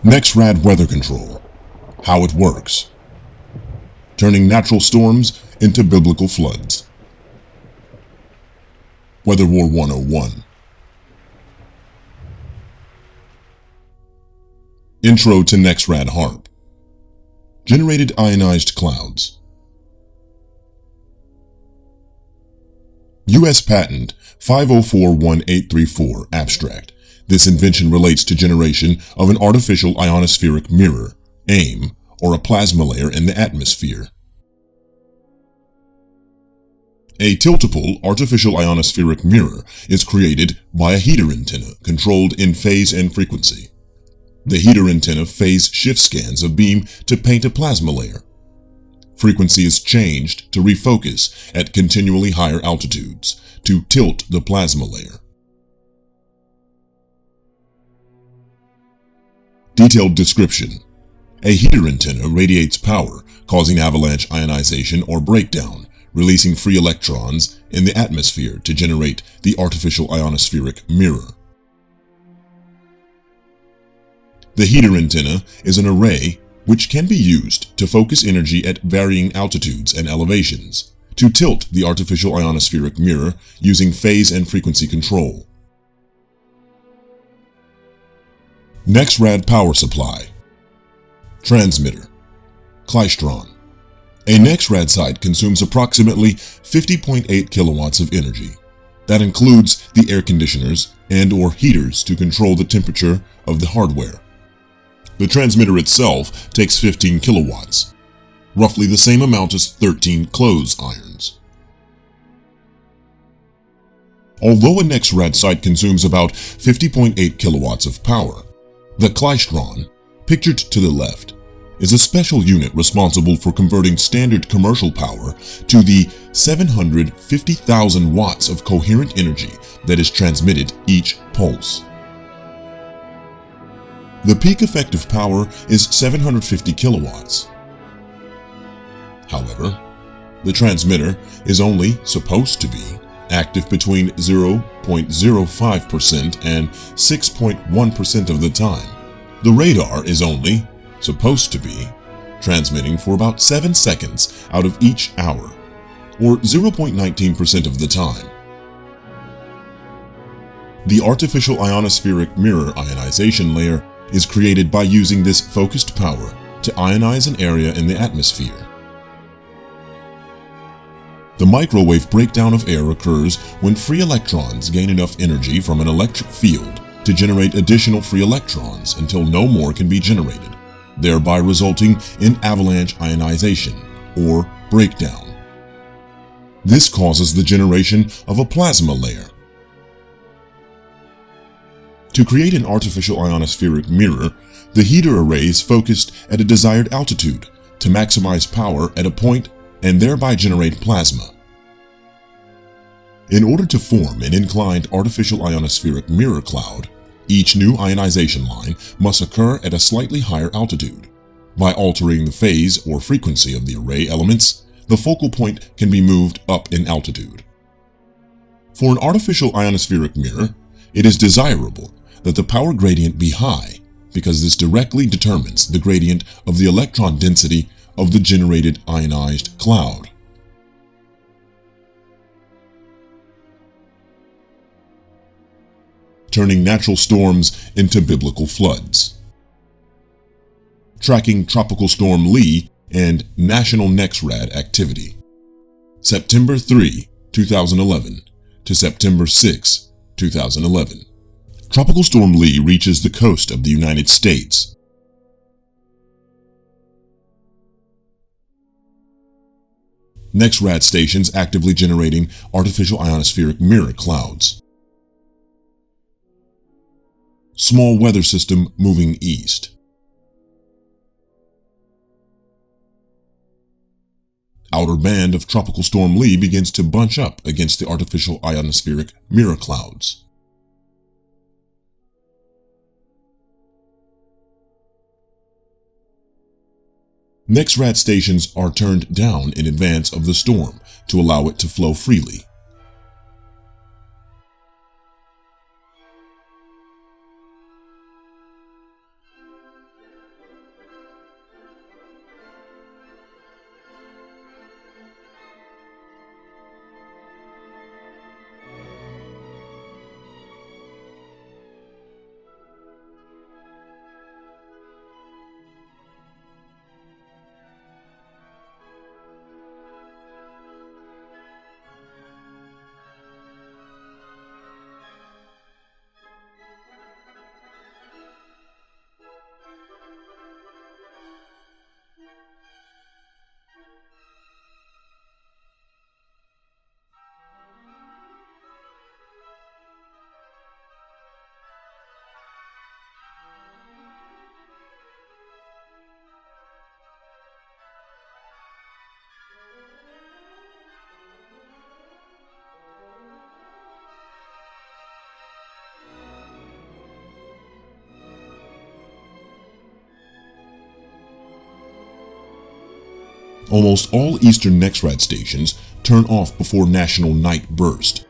Nexrad weather control. How it works. Turning natural storms into biblical floods. Weather War 101. Intro to Nexrad HAARP. Generated ionized clouds. U.S. Patent 5041834 Abstract. This invention relates to generation of an artificial ionospheric mirror, AIM, or a plasma layer in the atmosphere. A tiltable artificial ionospheric mirror is created by a heater antenna controlled in phase and frequency. The heater antenna phase shift scans a beam to paint a plasma layer. Frequency is changed to refocus at continually higher altitudes to tilt the plasma layer. Detailed description. A heater antenna radiates power, causing avalanche ionization or breakdown, releasing free electrons in the atmosphere to generate the artificial ionospheric mirror. The heater antenna is an array which can be used to focus energy at varying altitudes and elevations, to tilt the artificial ionospheric mirror using phase and frequency control. Nexrad power supply. Transmitter. Klystron. A Nexrad site consumes approximately 50.8 kilowatts of energy. That includes the air conditioners and/or heaters to control the temperature of the hardware. The transmitter itself takes 15 kilowatts, roughly the same amount as 13 clothes irons. Although a Nexrad site consumes about 50.8 kilowatts of power, the Klystron, pictured to the left, is a special unit responsible for converting standard commercial power to the 750,000 watts of coherent energy that is transmitted each pulse. The peak effective power is 750 kilowatts. However, the transmitter is only supposed to be active between 0.05% and 6.1% of the time. The radar is only supposed to be transmitting for about 7 seconds out of each hour, or 0.19% of the time. The artificial ionospheric mirror ionization layer is created by using this focused power to ionize an area in the atmosphere. The microwave breakdown of air occurs when free electrons gain enough energy from an electric field to generate additional free electrons until no more can be generated, thereby resulting in avalanche ionization, or breakdown. This causes the generation of a plasma layer. To create an artificial ionospheric mirror, the heater array is focused at a desired altitude to maximize power at a point and thereby generate plasma. In order to form an inclined artificial ionospheric mirror cloud, each new ionization line must occur at a slightly higher altitude. By altering the phase or frequency of the array elements, the focal point can be moved up in altitude. For an artificial ionospheric mirror, it is desirable that the power gradient be high because this directly determines the gradient of the electron density of the generated ionized cloud. Turning natural storms into biblical floods. Tracking Tropical Storm Lee and National Nexrad activity. September 3, 2011 to September 6, 2011. Tropical Storm Lee reaches the coast of the United States. Nexrad stations actively generating artificial ionospheric mirror clouds. Small weather system moving east. Outer band of Tropical Storm Lee begins to bunch up against the artificial ionospheric mirror clouds. Nexrad stations are turned down in advance of the storm to allow it to flow freely. Almost all eastern Nexrad stations turn off before National Night Burst.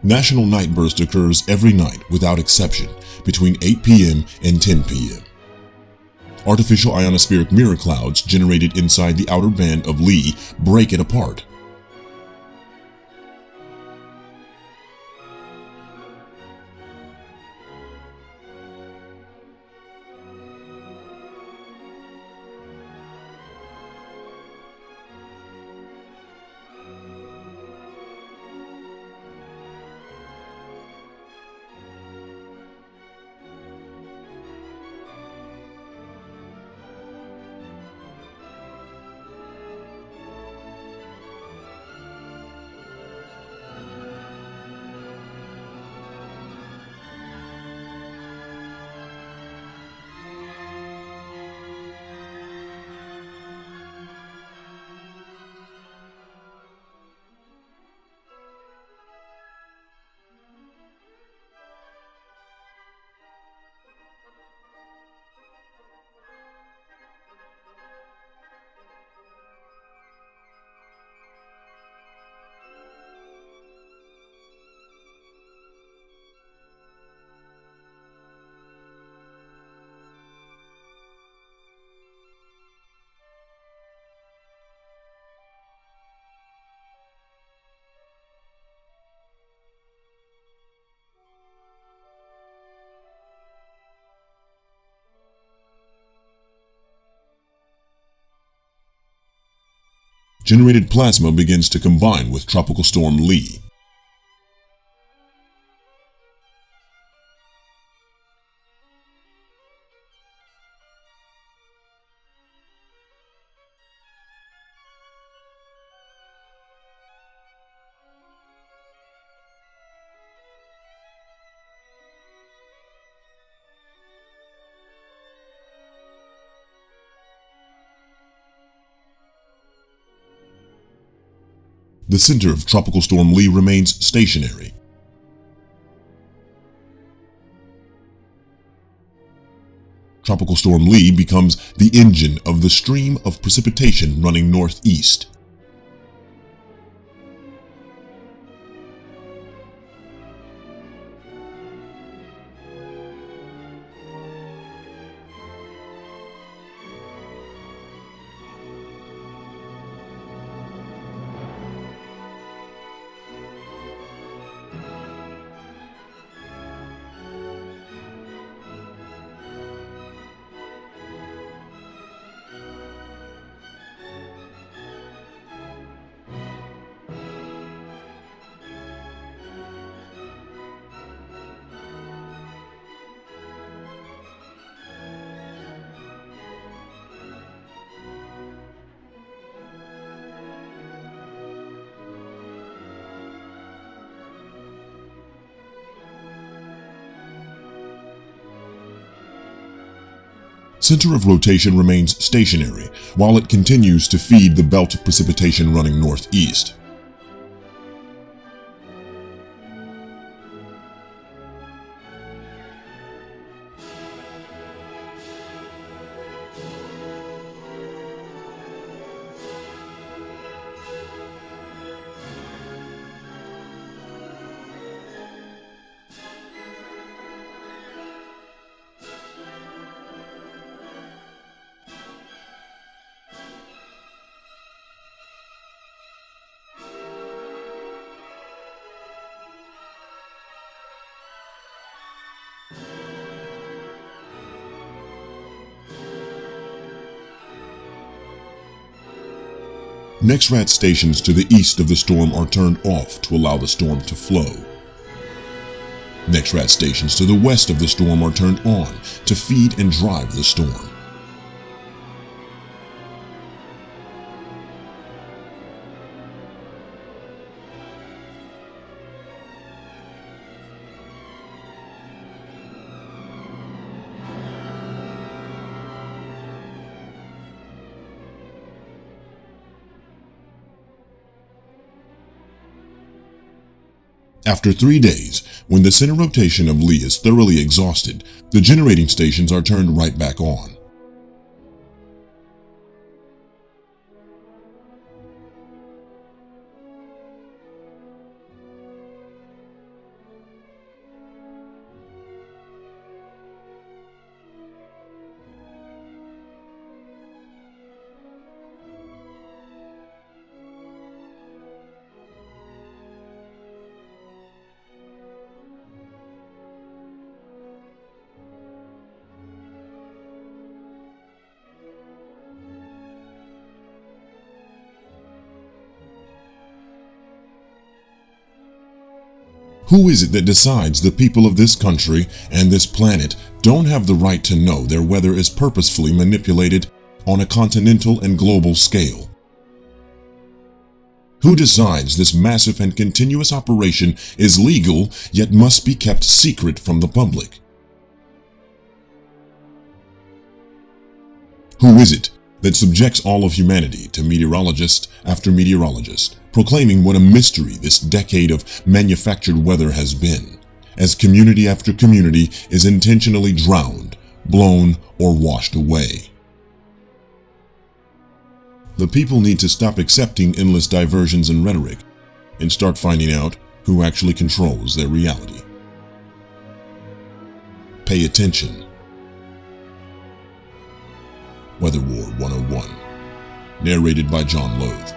National Night Burst occurs every night without exception between 8 p.m. and 10 p.m. Artificial ionospheric mirror clouds generated inside the outer band of Lee break it apart. Generated plasma begins to combine with Tropical Storm Lee. The center of Tropical Storm Lee remains stationary. Tropical Storm Lee becomes the engine of the stream of precipitation running northeast. Center of rotation remains stationary while it continues to feed the belt of precipitation running northeast. Nexrad stations to the east of the storm are turned off to allow the storm to flow. Nexrad stations to the west of the storm are turned on to feed and drive the storm. After 3 days, when the center rotation of Lee is thoroughly exhausted, the generating stations are turned right back on. Who is it that decides the people of this country and this planet don't have the right to know their weather is purposefully manipulated on a continental and global scale? Who decides this massive and continuous operation is legal yet must be kept secret from the public? Who is it that subjects all of humanity to meteorologist after meteorologist, proclaiming what a mystery this decade of manufactured weather has been, as community after community is intentionally drowned, blown, or washed away? The people need to stop accepting endless diversions and rhetoric and start finding out who actually controls their reality. Pay attention. Weather War 101. Narrated by John Loth.